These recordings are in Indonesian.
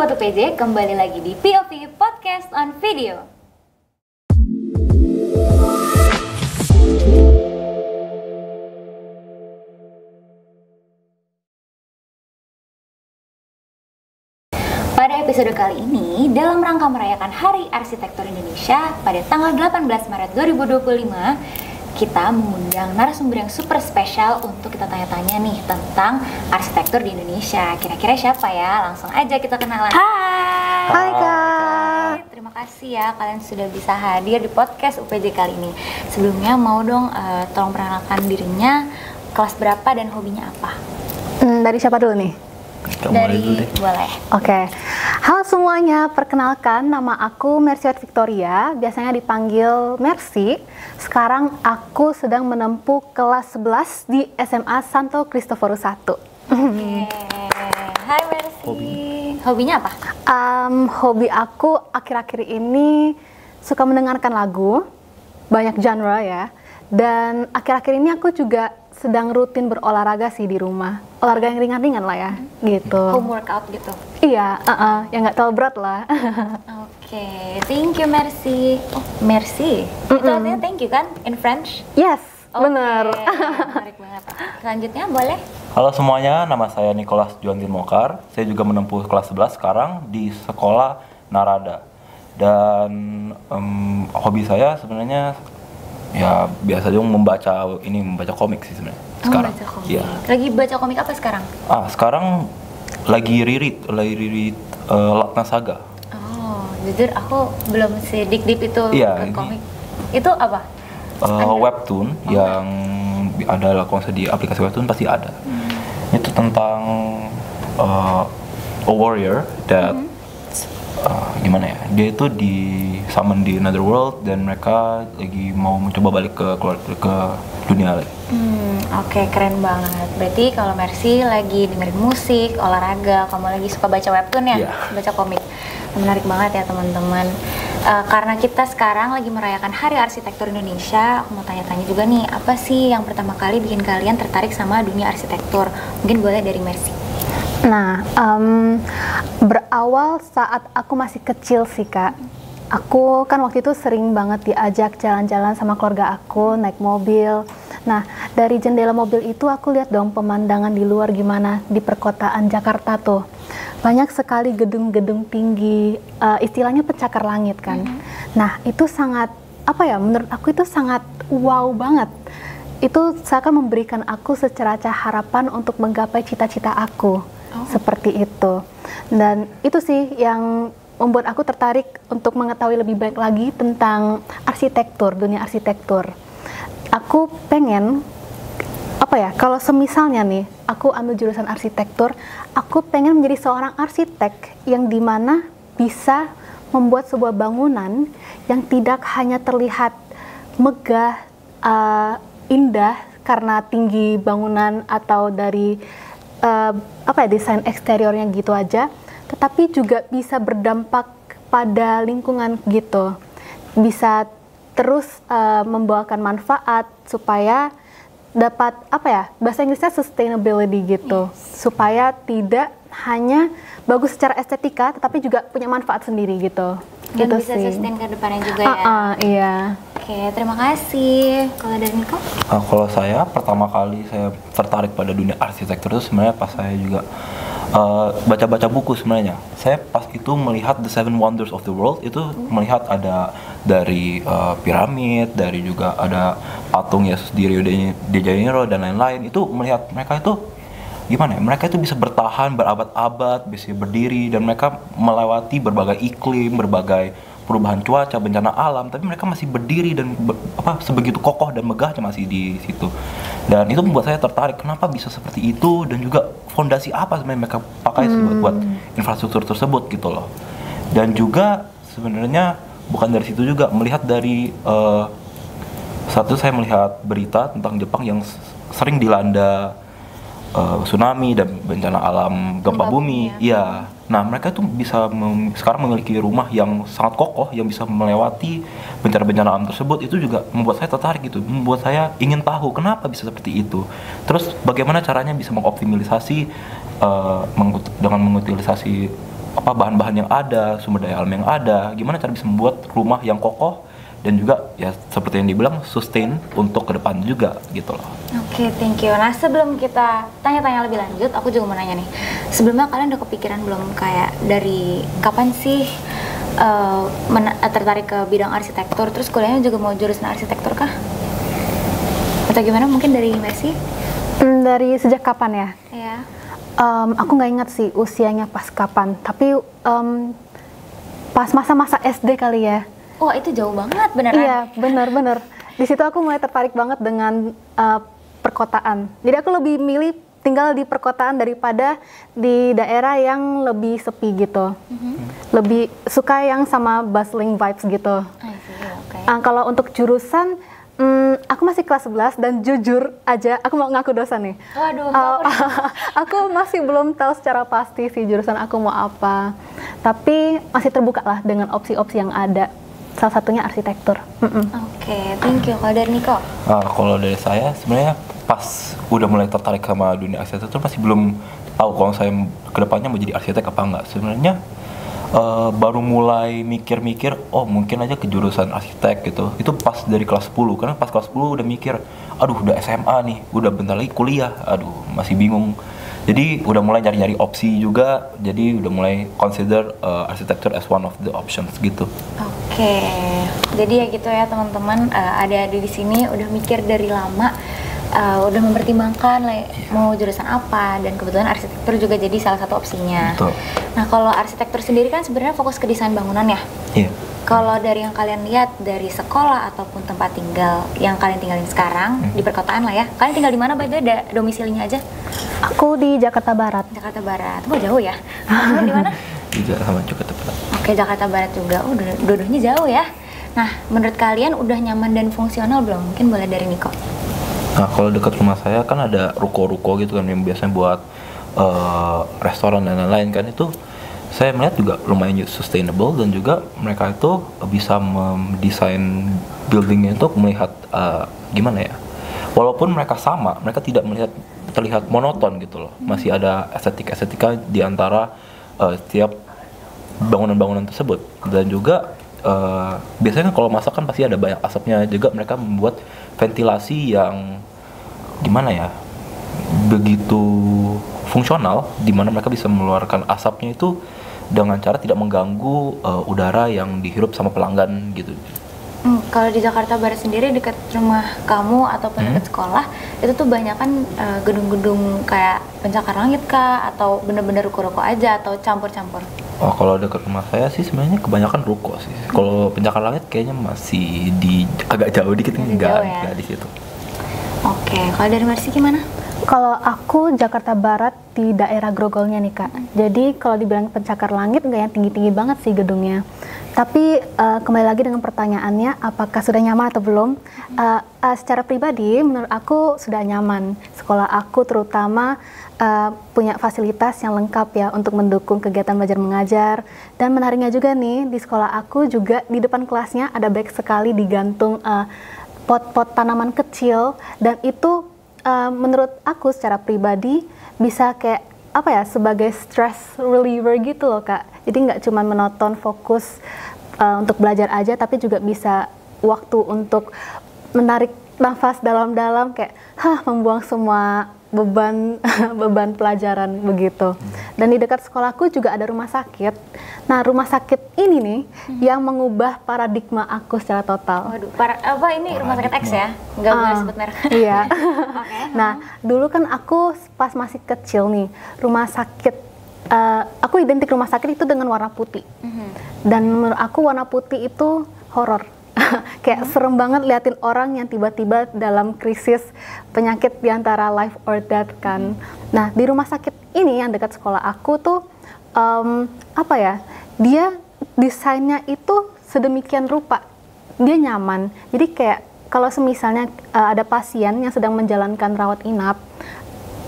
Sobat UPJ, kembali lagi di POV Podcast on Video. Pada episode kali ini, dalam rangka merayakan Hari Arsitektur Indonesia pada tanggal 18 Maret 2025, kita mengundang narasumber yang super spesial untuk kita tanya-tanya nih tentang arsitektur di Indonesia. Kira-kira siapa ya? Langsung aja kita kenalan. Hai Kak. Terima kasih ya kalian sudah bisa hadir di podcast UPJ kali ini. Sebelumnya mau dong tolong perkenalkan dirinya, kelas berapa dan hobinya apa? Dari siapa dulu nih? Dari boleh. Oke. Halo semuanya, perkenalkan nama aku Merciwati Victoria, biasanya dipanggil Mercy. Sekarang aku sedang menempuh kelas 11 di SMA Santo Kristoforus 1. Oke. Hai Mercy. Hobinya apa? Hobi aku akhir-akhir ini suka mendengarkan lagu, banyak genre ya. Dan akhir-akhir ini aku juga sedang rutin berolahraga sih di rumah. Olahraga yang ringan-ringan lah ya, gitu. Home workout gitu? Iya, yang nggak terlalu berat lah. Oke, thank you Mercy. Oh, Mercy? Itu artinya thank you kan, in French? Yes, Oke, bener. menarik banget. Selanjutnya boleh? Halo semuanya, nama saya Nicholas Juandin Mokar. Saya juga menempuh kelas 11 sekarang di sekolah Narada. Dan hobi saya sebenarnya ya biasa dong membaca komik sih sebenarnya sekarang. Baca komik. Iya. Lagi baca komik apa sekarang? Sekarang lagi reread Latna Saga. Oh, jujur aku belum sedik deep itu Iya, ke komik. Itu apa? Webtoon yang ada kalau di aplikasi Webtoon pasti ada. Itu tentang a warrior that gimana ya, dia itu di summon di another world dan mereka lagi mau mencoba balik ke dunia lagi. Oke, keren banget. Berarti kalau Mercy lagi dengerin musik, olahraga, kamu lagi suka baca webtoon ya? Yeah. Baca komik. Menarik banget ya teman-teman. Karena kita sekarang lagi merayakan Hari Arsitektur Indonesia, aku mau tanya-tanya juga nih, apa sih yang pertama kali bikin kalian tertarik sama dunia arsitektur? Mungkin boleh dari Mercy. Nah, berawal saat aku masih kecil sih Kak. Aku kan waktu itu sering banget diajak jalan-jalan sama keluarga aku, naik mobil. Nah, dari jendela mobil itu aku lihat dong pemandangan di luar gimana di perkotaan Jakarta tuh. Banyak sekali gedung-gedung tinggi, istilahnya pencakar langit kan. Nah, itu sangat, menurut aku itu sangat wow banget. Itu seakan memberikan aku secercah harapan untuk menggapai cita-cita aku. Seperti itu. Dan itu sih yang membuat aku tertarik untuk mengetahui lebih baik lagi tentang arsitektur, dunia arsitektur. Aku pengen, kalau semisalnya nih, aku ambil jurusan arsitektur, aku pengen menjadi seorang arsitek yang dimana bisa membuat sebuah bangunan yang tidak hanya terlihat megah, indah karena tinggi bangunan atau dari desain eksteriornya gitu aja, tetapi juga bisa berdampak pada lingkungan gitu, bisa terus membawakan manfaat supaya dapat bahasa Inggrisnya sustainability gitu, supaya tidak hanya bagus secara estetika tetapi juga punya manfaat sendiri gitu. Dan gitu bisa sih. sustain ke depannya juga ya. Iya. Oke, terima kasih. Kalau dari Niko? Kalau saya pertama kali saya tertarik pada dunia arsitektur itu sebenarnya pas saya juga baca-baca buku sebenarnya. Saya pas itu melihat The Seven Wonders of the World, itu melihat ada dari piramid, dari juga ada patung Yesus di Rio de Janeiro dan lain-lain. Itu melihat mereka itu gimana ya? Mereka itu bisa bertahan berabad-abad, bisa berdiri, dan mereka melewati berbagai iklim, berbagai perubahan cuaca, bencana alam, tapi mereka masih berdiri dan sebegitu kokoh dan megahnya masih di situ. Dan itu membuat saya tertarik, kenapa bisa seperti itu, dan juga fondasi apa sebenarnya mereka pakai buat infrastruktur tersebut gitu loh. Dan juga sebenarnya bukan dari situ juga, melihat dari satu, saya melihat berita tentang Jepang yang sering dilanda tsunami dan bencana alam gempa bumi. Iya. Nah, mereka tuh bisa sekarang memiliki rumah yang sangat kokoh yang bisa melewati bencana-bencana alam tersebut. Itu juga membuat saya tertarik gitu, membuat saya ingin tahu kenapa bisa seperti itu. Terus bagaimana caranya bisa mengoptimalisasi dengan mengutilisasi apa bahan-bahan yang ada, sumber daya alam yang ada, gimana cara bisa membuat rumah yang kokoh dan juga ya seperti yang dibilang sustain untuk ke depan juga gitu loh. Oke, thank you. Nah, sebelum kita tanya-tanya lebih lanjut, aku juga mau nanya nih. Sebelumnya kalian udah kepikiran belum kayak dari kapan sih tertarik ke bidang arsitektur, terus kuliahnya juga mau jurusan arsitektur kah? Atau gimana? Mungkin dari Mercy? Dari sejak kapan ya? Iya. Aku nggak ingat sih usianya pas kapan, tapi pas masa-masa SD kali ya. Wah, itu jauh banget beneran. Iya, bener-bener. Di situ aku mulai tertarik banget dengan perkotaan. Jadi aku lebih milih tinggal di perkotaan daripada di daerah yang lebih sepi gitu. Lebih suka yang sama bustling vibes gitu. I see, oke. Kalau untuk jurusan, aku masih kelas 11 dan jujur aja, aku mau ngaku dosa nih. Waduh, Aku masih belum tahu secara pasti sih jurusan aku mau apa. Tapi masih terbuka lah dengan opsi-opsi yang ada. Salah satunya arsitektur. Oke, thank you. Kalau dari Niko? Kalau dari saya sebenarnya pas udah mulai tertarik sama dunia arsitektur masih belum tahu kalau saya kedepannya mau jadi arsitek apa enggak. Sebenarnya baru mulai mikir-mikir, oh mungkin aja ke jurusan arsitek gitu. Itu pas dari kelas 10, karena pas kelas 10 udah mikir, aduh udah SMA nih, udah bentar lagi kuliah, aduh masih bingung. Jadi udah mulai nyari-nyari opsi juga, jadi udah mulai consider arsitektur as one of the options gitu. Oke, jadi ya gitu ya teman-teman, adik-adik di sini udah mikir dari lama, udah mempertimbangkan mau jurusan apa, dan kebetulan arsitektur juga jadi salah satu opsinya. Betul. Nah, kalau arsitektur sendiri kan sebenarnya fokus ke desain bangunan ya. Iya. Kalau dari yang kalian lihat dari sekolah ataupun tempat tinggal yang kalian tinggalin sekarang di perkotaan lah ya, kalian tinggal di mana? By the way, domisilinya aja. Aku di Jakarta Barat. Jakarta Barat. Oh, jauh ya. Kamu di mana? Juga sama Jakarta Barat. Oke, Jakarta Barat juga. Oh, dua-duanya jauh ya. Nah, menurut kalian udah nyaman dan fungsional belum? Mungkin boleh dari Niko. Nah, kalau dekat rumah saya kan ada ruko-ruko gitu kan yang biasanya buat restoran dan lain-lain kan, itu saya melihat juga lumayan sustainable dan juga mereka itu bisa mendesain buildingnya untuk melihat gimana ya, walaupun mereka sama, mereka tidak terlihat monoton gitu loh, masih ada estetika di antara setiap bangunan-bangunan tersebut. Dan juga biasanya kan kalau masak kan pasti ada banyak asapnya, juga mereka membuat ventilasi yang gimana ya, begitu fungsional, di mana mereka bisa mengeluarkan asapnya itu dengan cara tidak mengganggu udara yang dihirup sama pelanggan gitu. Kalau di Jakarta Barat sendiri dekat rumah kamu ataupun dekat sekolah itu tuh banyak kan gedung-gedung kayak pencakar langit kah, atau bener-bener ruko-ruko aja, atau campur-campur? Oh, kalau dekat rumah saya sih sebenarnya kebanyakan ruko sih. Kalau pencakar langit kayaknya masih di agak jauh dikit, enggak di situ. Oke, kalau dari Mercy gimana? Kalau aku Jakarta Barat di daerah Grogolnya nih Kak. Jadi kalau dibilang pencakar langit nggak yang tinggi-tinggi banget sih gedungnya. Tapi kembali lagi dengan pertanyaannya, apakah sudah nyaman atau belum? Secara pribadi menurut aku sudah nyaman. Sekolah aku terutama punya fasilitas yang lengkap ya untuk mendukung kegiatan belajar mengajar. Dan menariknya juga nih, di sekolah aku juga di depan kelasnya ada banyak sekali digantung pot-pot tanaman kecil, dan itu menurut aku secara pribadi bisa kayak apa ya, sebagai stress reliever gitu loh Kak. Jadi nggak cuma menonton fokus untuk belajar aja, tapi juga bisa waktu untuk menarik nafas dalam-dalam, kayak membuang semua beban beban pelajaran begitu. Dan di dekat sekolahku juga ada rumah sakit. Nah, rumah sakit ini nih yang mengubah paradigma aku secara total. Waduh, apa ini rumah sakit X ya? Nggak boleh sebut merek. Iya. Okay. Nah, dulu kan aku pas masih kecil nih, rumah sakit, aku identik rumah sakit itu dengan warna putih. Dan menurut aku warna putih itu horor. Kayak serem banget liatin orang yang tiba-tiba dalam krisis penyakit di antara life or death kan. Nah, di rumah sakit ini yang dekat sekolah aku tuh apa ya, dia desainnya itu sedemikian rupa, dia nyaman. Jadi kayak kalau semisalnya ada pasien yang sedang menjalankan rawat inap,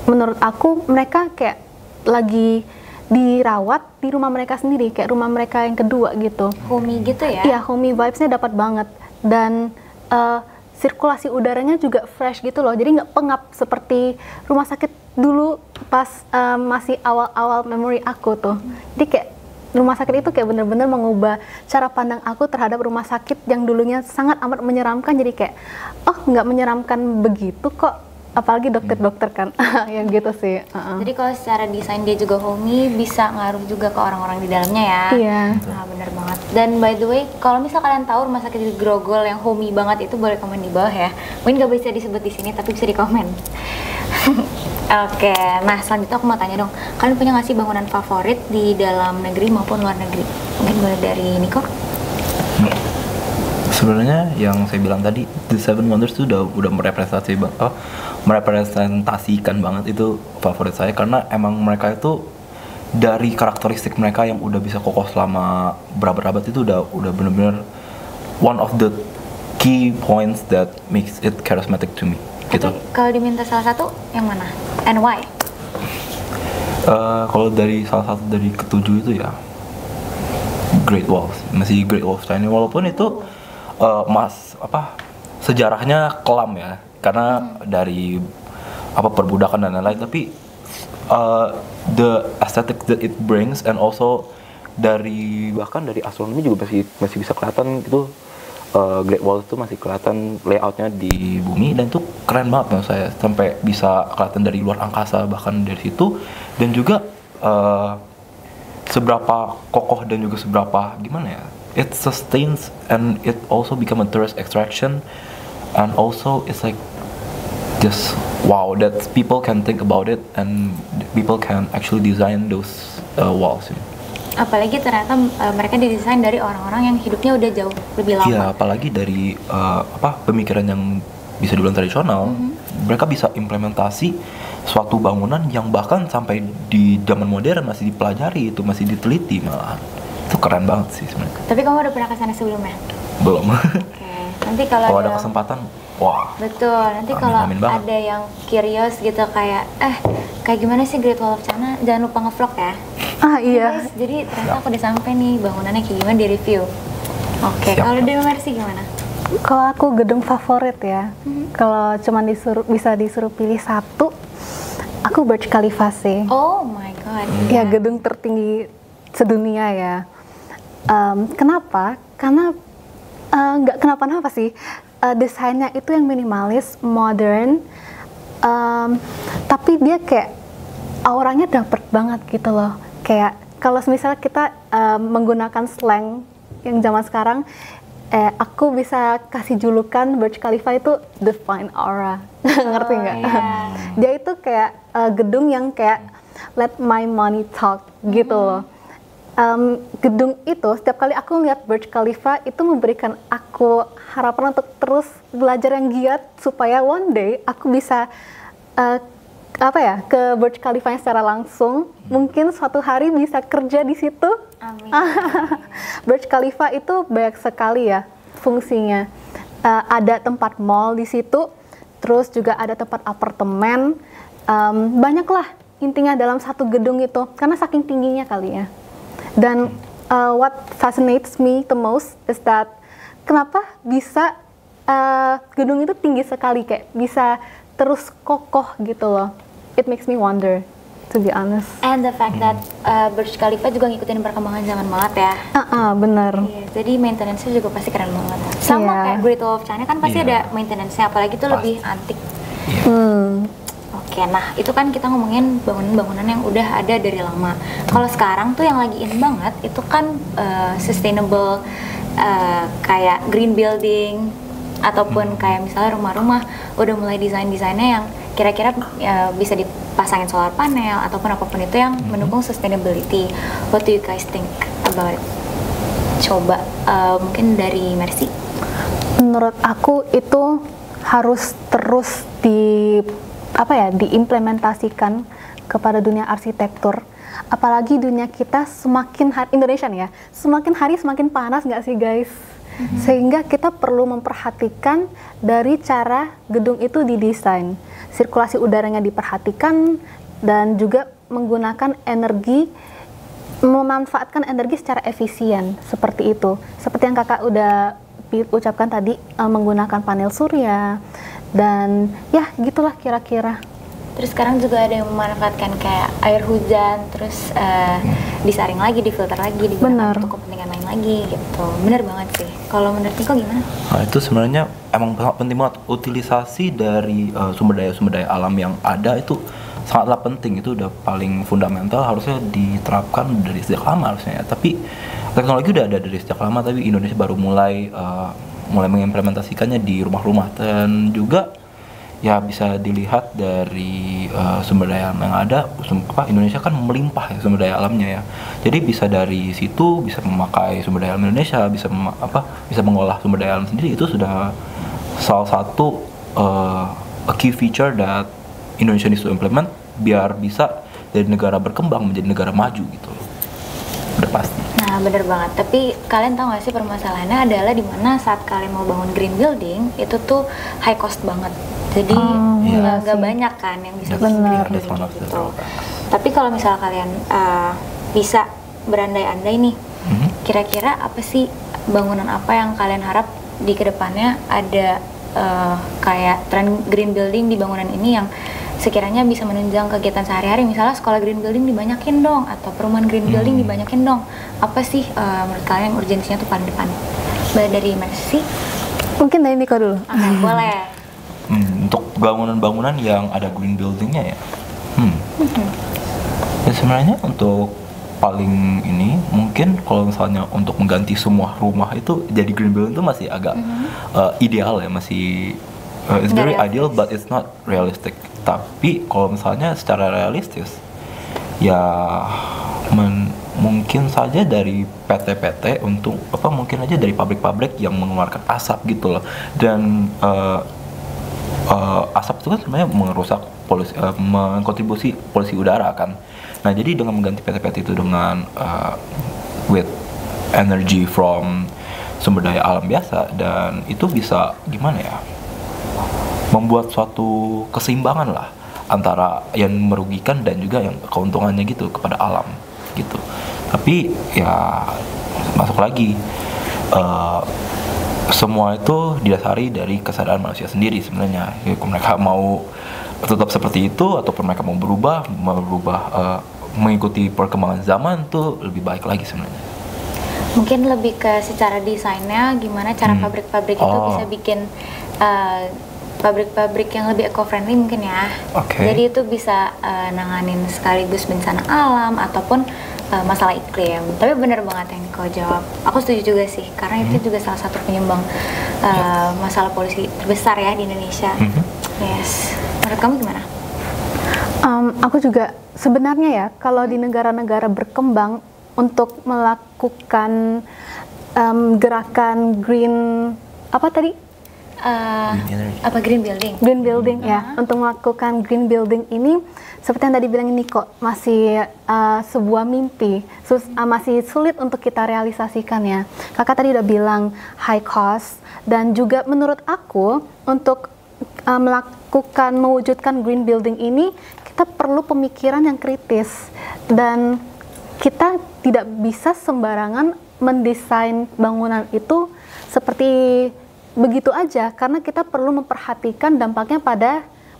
menurut aku mereka kayak lagi dirawat di rumah mereka sendiri, kayak rumah mereka yang kedua gitu. Homey gitu ya? Iya, homey vibes-nya dapat banget. Dan sirkulasi udaranya juga fresh gitu loh, jadi nggak pengap seperti rumah sakit dulu pas masih awal-awal memori aku tuh. Jadi kayak rumah sakit itu kayak bener-bener mengubah cara pandang aku terhadap rumah sakit yang dulunya sangat amat menyeramkan, jadi kayak oh nggak menyeramkan begitu kok, apalagi dokter-dokter kan. Yang gitu sih. Jadi kalau secara desain dia juga homey, bisa ngaruh juga ke orang-orang di dalamnya ya. Iya. Nah, bener banget. Dan by the way, kalau misal kalian tahu rumah sakit di Grogol yang homey banget itu, boleh komen di bawah ya. Mungkin gak bisa disebut di sini tapi bisa di komen. Oke, nah selanjutnya aku mau tanya dong, kalian punya nggak sih bangunan favorit di dalam negeri maupun luar negeri? Mungkin boleh dari Niko? Sebenarnya yang saya bilang tadi, The Seven Wonders itu udah merepresentasikan banget itu favorit saya, karena emang mereka itu dari karakteristik mereka yang udah bisa kokoh selama berabad-abad itu udah bener-bener one of the key points that makes it charismatic to me. Gitu. Kalau diminta salah satu, yang mana? And why? Kalau dari salah satu dari ketujuh itu ya Great Wall, masih Great Wall of China, walaupun itu sejarahnya kelam ya, karena dari perbudakan dan lain-lain, tapi the aesthetic that it brings, and also bahkan dari astronomi juga masih bisa kelihatan gitu. Great Wall itu masih kelihatan layoutnya di bumi, dan itu keren banget menurut saya, sampai bisa kelihatan dari luar angkasa bahkan dari situ. Dan juga seberapa kokoh dan juga seberapa gimana ya, it sustains and it also become a tourist attraction, and also it's like just wow that people can think about it and people can actually design those walls. Apalagi ternyata mereka didesain dari orang-orang yang hidupnya udah jauh lebih lama. Iya, apalagi dari pemikiran yang bisa dibilang tradisional, mereka bisa implementasi suatu bangunan yang bahkan sampai di zaman modern masih dipelajari, itu masih diteliti malah. Itu keren banget sih sebenarnya. Tapi kamu udah pernah kesana sebelumnya? Belum. Oke. Nanti kalau ada kesempatan, wah. Betul. Nanti kalau ada yang curious gitu kayak gimana sih Great Wall of China, jangan lupa ngevlog ya. Iya. Guys, jadi ternyata aku udah sampai nih, bangunannya kayak gimana di review. Oke, kalau dari Mercy gimana? Kalau aku gedung favorit ya, kalau cuma bisa disuruh pilih satu, aku Burj Khalifa sih. Oh my god. Ya, gedung tertinggi sedunia ya. Kenapa? Karena nggak kenapa-napa sih. Desainnya itu yang minimalis, modern, tapi dia kayak auranya dapet banget gitu loh. Kayak kalau misalnya kita menggunakan slang yang zaman sekarang, aku bisa kasih julukan Burj Khalifa itu Divine Aura. Ngerti nggak? Yeah. Dia itu kayak gedung yang kayak let my money talk gitu loh. Gedung itu setiap kali aku lihat Burj Khalifa itu memberikan aku harapan untuk terus belajar yang giat supaya one day aku bisa ke Burj Khalifa secara langsung, mungkin suatu hari bisa kerja di situ. Amin. Burj Khalifa itu banyak sekali ya fungsinya. Ada tempat mall di situ, terus juga ada tempat apartemen, banyaklah intinya dalam satu gedung itu, karena saking tingginya kali ya. Dan what fascinates me the most is that kenapa bisa gedung itu tinggi sekali, kayak bisa terus kokoh gitu loh. It makes me wonder, to be honest. And the fact that Burj Khalifa juga ngikutin perkembangan zaman banget ya. Bener. Iya, jadi maintenance-nya juga pasti keren banget. Sama kayak Great Wall of China kan pasti ada maintenance-nya, apalagi itu lebih antik. Oke, nah itu kan kita ngomongin bangunan-bangunan yang udah ada dari lama. Kalau sekarang tuh yang lagi in banget itu kan sustainable, kayak green building, ataupun kayak misalnya rumah-rumah udah mulai desainnya yang kira-kira bisa dipasangin solar panel ataupun apapun itu yang mendukung sustainability. What do you guys think about it? Coba mungkin dari Mercy. Menurut aku itu harus terus diimplementasikan kepada dunia arsitektur. Apalagi dunia kita Indonesia nih ya, semakin hari semakin panas nggak sih guys? Sehingga kita perlu memperhatikan dari cara gedung itu didesain, sirkulasi udaranya diperhatikan, dan juga memanfaatkan energi secara efisien, seperti itu. Seperti yang kakak udah ucapkan tadi, menggunakan panel surya, dan ya gitulah kira-kira. Terus sekarang juga ada yang memanfaatkan kayak air hujan, terus disaring lagi, difilter lagi, digunakan Benar. untuk kepentingan lain lagi gitu. Bener banget sih. Kalau menurut Niko gimana? Nah, itu sebenarnya emang sangat penting banget. Utilisasi dari sumber daya alam yang ada itu sangatlah penting. Itu udah paling fundamental, harusnya diterapkan dari sejak lama harusnya ya. Tapi teknologi udah ada dari sejak lama, tapi Indonesia baru mulai mengimplementasikannya di rumah-rumah. Dan juga ya bisa dilihat dari sumber daya alam yang ada. Indonesia kan melimpah ya sumber daya alamnya ya. Jadi bisa dari situ bisa memakai sumber daya alam Indonesia, bisa mengolah sumber daya alam sendiri. Itu sudah salah satu a key feature that Indonesia needs to implement biar bisa dari negara berkembang menjadi negara maju gitu loh. Udah pasti. Nah, bener banget. Tapi kalian tahu gak sih permasalahannya adalah di mana saat kalian mau bangun green building itu tuh high cost banget. Jadi iya nggak sih. banyak kan yang bisa Benar. bikin green That's building one of the gitu. drawbacks. Tapi kalau misalnya kalian bisa berandai-andai nih, Mhm. kira-kira apa sih bangunan apa yang kalian harap di kedepannya ada kayak tren green building di bangunan ini yang sekiranya bisa menunjang kegiatan sehari-hari, misalnya sekolah green building dibanyakin dong atau perumahan green building dibanyakin dong. Apa sih menurut kalian urgensinya tuh paling depan? Dari Mercy? Mungkin dari Niko dulu. Oke, boleh. Untuk bangunan-bangunan yang ada green buildingnya ya. Ya sebenarnya untuk paling ini mungkin kalau misalnya untuk mengganti semua rumah itu jadi green building itu masih agak ideal ya, masih it's Nggak very realistis. ideal but it's not realistic. Tapi kalau misalnya secara realistis ya mungkin saja dari PT-PT untuk mungkin aja dari pabrik-pabrik yang mengeluarkan asap gitu loh. Dan asap itu kan sebenarnya merusak mengkontribusi polusi udara kan. Nah jadi dengan mengganti PT-PT itu dengan with energy from sumber daya alam biasa, dan itu bisa gimana ya, membuat suatu keseimbangan lah antara yang merugikan dan juga yang keuntungannya gitu kepada alam gitu. Tapi ya masuk lagi semua itu didasari dari kesadaran manusia sendiri sebenarnya. Ya, mereka mau tetap seperti itu ataupun mereka mau berubah mengikuti perkembangan zaman tuh lebih baik lagi sebenarnya. Mungkin lebih ke secara desainnya, gimana cara pabrik-pabrik itu bisa bikin pabrik-pabrik yang lebih eco-friendly mungkin ya. Oke. Jadi itu bisa nanganin sekaligus bencana alam ataupun masalah iklim. Tapi bener banget yang Niko jawab. Aku setuju juga sih, karena itu juga salah satu penyumbang masalah polusi terbesar ya di Indonesia. Yes. Menurut kamu gimana? Aku juga sebenarnya ya, kalau di negara-negara berkembang untuk melakukan gerakan green apa tadi? Green building? Green building ya, untuk melakukan green building ini seperti yang tadi bilang Niko, masih sebuah mimpi, masih sulit untuk kita realisasikan ya. Kakak tadi udah bilang high cost, dan juga menurut aku untuk mewujudkan green building ini kita perlu pemikiran yang kritis, dan kita tidak bisa sembarangan mendesain bangunan itu seperti begitu aja, karena kita perlu memperhatikan dampaknya pada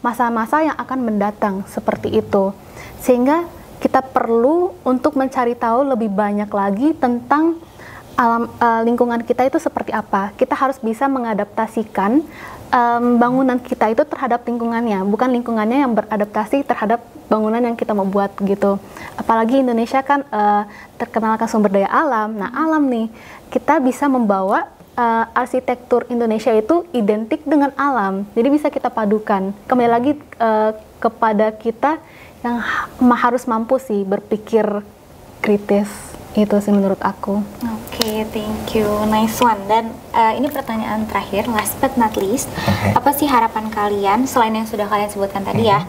masa-masa yang akan mendatang seperti itu. Sehingga kita perlu untuk mencari tahu lebih banyak lagi tentang alam lingkungan kita itu seperti apa. Kita harus bisa mengadaptasikan bangunan kita itu terhadap lingkungannya, bukan lingkungannya yang beradaptasi terhadap bangunan yang kita mau buat gitu. Apalagi Indonesia kan terkenal akan sumber daya alam. Nah, alam nih, kita bisa membawa arsitektur Indonesia itu identik dengan alam. Jadi bisa kita padukan. Kembali lagi kepada kita yang harus mampu sih berpikir kritis. Itu sih menurut aku. Oke, thank you, nice one. Dan ini pertanyaan terakhir, last but not least, apa sih harapan kalian selain yang sudah kalian sebutkan tadi ya,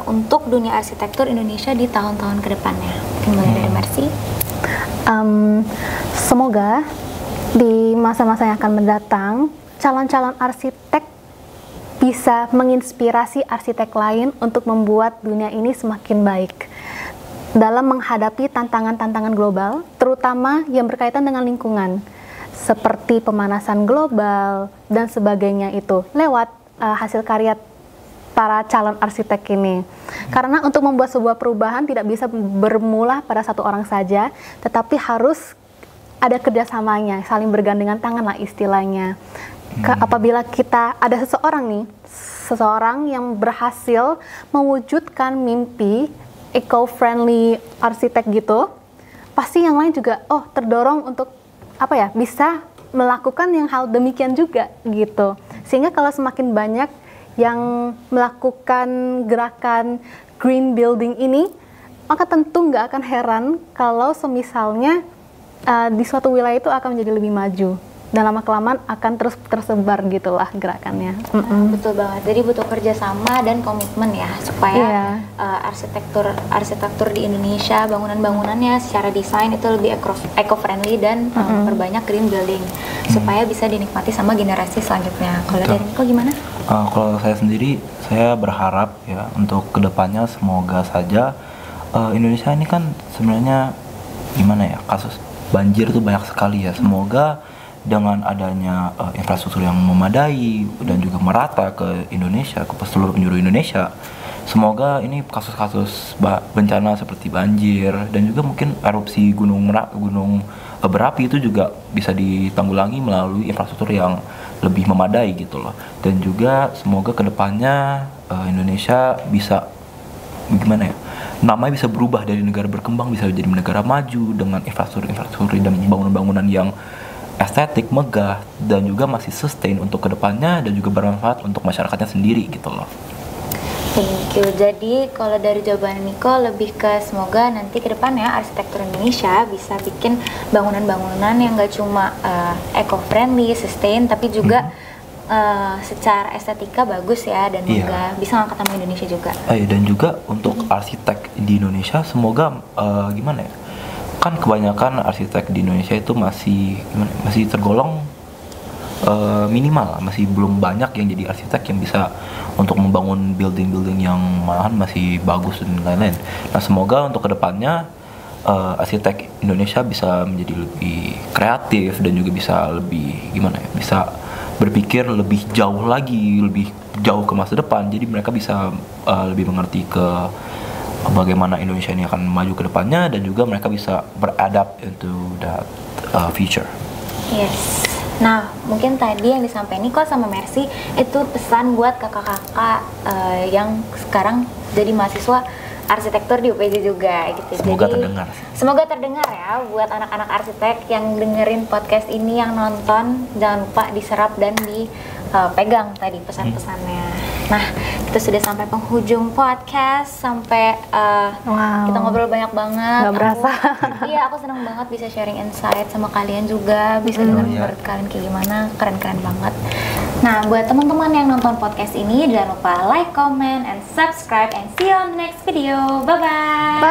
untuk dunia arsitektur Indonesia di tahun-tahun kedepannya? Mungkin mulai dari Mercy. Semoga di masa-masa yang akan mendatang, calon-calon arsitek bisa menginspirasi arsitek lain untuk membuat dunia ini semakin baik dalam menghadapi tantangan-tantangan global, terutama yang berkaitan dengan lingkungan, seperti pemanasan global dan sebagainya itu, lewat hasil karya para calon arsitek ini. Karena untuk membuat sebuah perubahan tidak bisa bermula pada satu orang saja, tetapi harus ada kerjasamanya, saling bergandengan tangan lah istilahnya. Apabila kita ada seseorang yang berhasil mewujudkan mimpi eco-friendly arsitek gitu, pasti yang lain juga terdorong untuk bisa melakukan yang hal demikian juga gitu. Sehingga kalau semakin banyak yang melakukan gerakan green building ini, maka tentu nggak akan heran kalau semisalnya di suatu wilayah itu akan menjadi lebih maju dan lama-kelamaan akan terus tersebar gitulah gerakannya. Betul banget. Jadi butuh kerjasama dan komitmen ya supaya arsitektur di Indonesia, bangunan-bangunannya secara desain itu lebih eco-friendly dan perbanyak green building supaya bisa dinikmati sama generasi selanjutnya. Kalau dari Niko gimana? Kalau saya sendiri, saya berharap ya untuk kedepannya semoga saja Indonesia ini kan sebenarnya gimana ya, kasus banjir tuh banyak sekali ya. Semoga dengan adanya infrastruktur yang memadai dan juga merata ke Indonesia, ke seluruh penjuru Indonesia, semoga ini kasus-kasus bencana seperti banjir dan juga mungkin erupsi gunung berapi itu juga bisa ditanggulangi melalui infrastruktur yang lebih memadai gitu loh. Dan juga semoga kedepannya Indonesia bisa gimana ya, namanya bisa berubah dari negara berkembang bisa jadi negara maju dengan infrastruktur dan bangunan-bangunan yang estetik, megah, dan juga masih sustain untuk kedepannya dan juga bermanfaat untuk masyarakatnya sendiri gitu loh. Thank you. Jadi kalau dari jawaban Niko lebih ke semoga nanti kedepannya arsitektur Indonesia bisa bikin bangunan-bangunan yang gak cuma eco-friendly, sustain, tapi juga secara estetika bagus ya dan megah, bisa ngangkat nama Indonesia juga. Dan juga untuk arsitek di Indonesia semoga gimana ya? Kan kebanyakan arsitek di Indonesia itu masih tergolong minimal lah, masih belum banyak yang jadi arsitek yang bisa untuk membangun building-building yang malahan masih bagus dan lain-lain. Nah semoga untuk kedepannya arsitek Indonesia bisa menjadi lebih kreatif dan juga bisa lebih bisa berpikir lebih jauh lagi, lebih jauh ke masa depan. Jadi mereka bisa lebih mengerti ke bagaimana Indonesia ini akan maju ke depannya dan juga mereka bisa beradapt into that future. Yes. Nah, mungkin tadi yang disampaikan Niko sama Mercy itu pesan buat kakak-kakak yang sekarang jadi mahasiswa arsitektur di UPJ juga gitu. Semoga jadi, terdengar. Semoga terdengar ya buat anak-anak arsitek yang dengerin podcast ini, yang nonton, jangan lupa diserap dan dipegang tadi pesan-pesannya. Nah, kita sudah sampai penghujung podcast, sampai kita ngobrol banyak banget. Gak berasa. Iya, aku senang banget bisa sharing insight sama kalian juga, bisa dengar menurut kalian kayak gimana, keren-keren banget. Nah, buat teman-teman yang nonton podcast ini, jangan lupa like, comment, and subscribe, and see you on the next video. Bye-bye!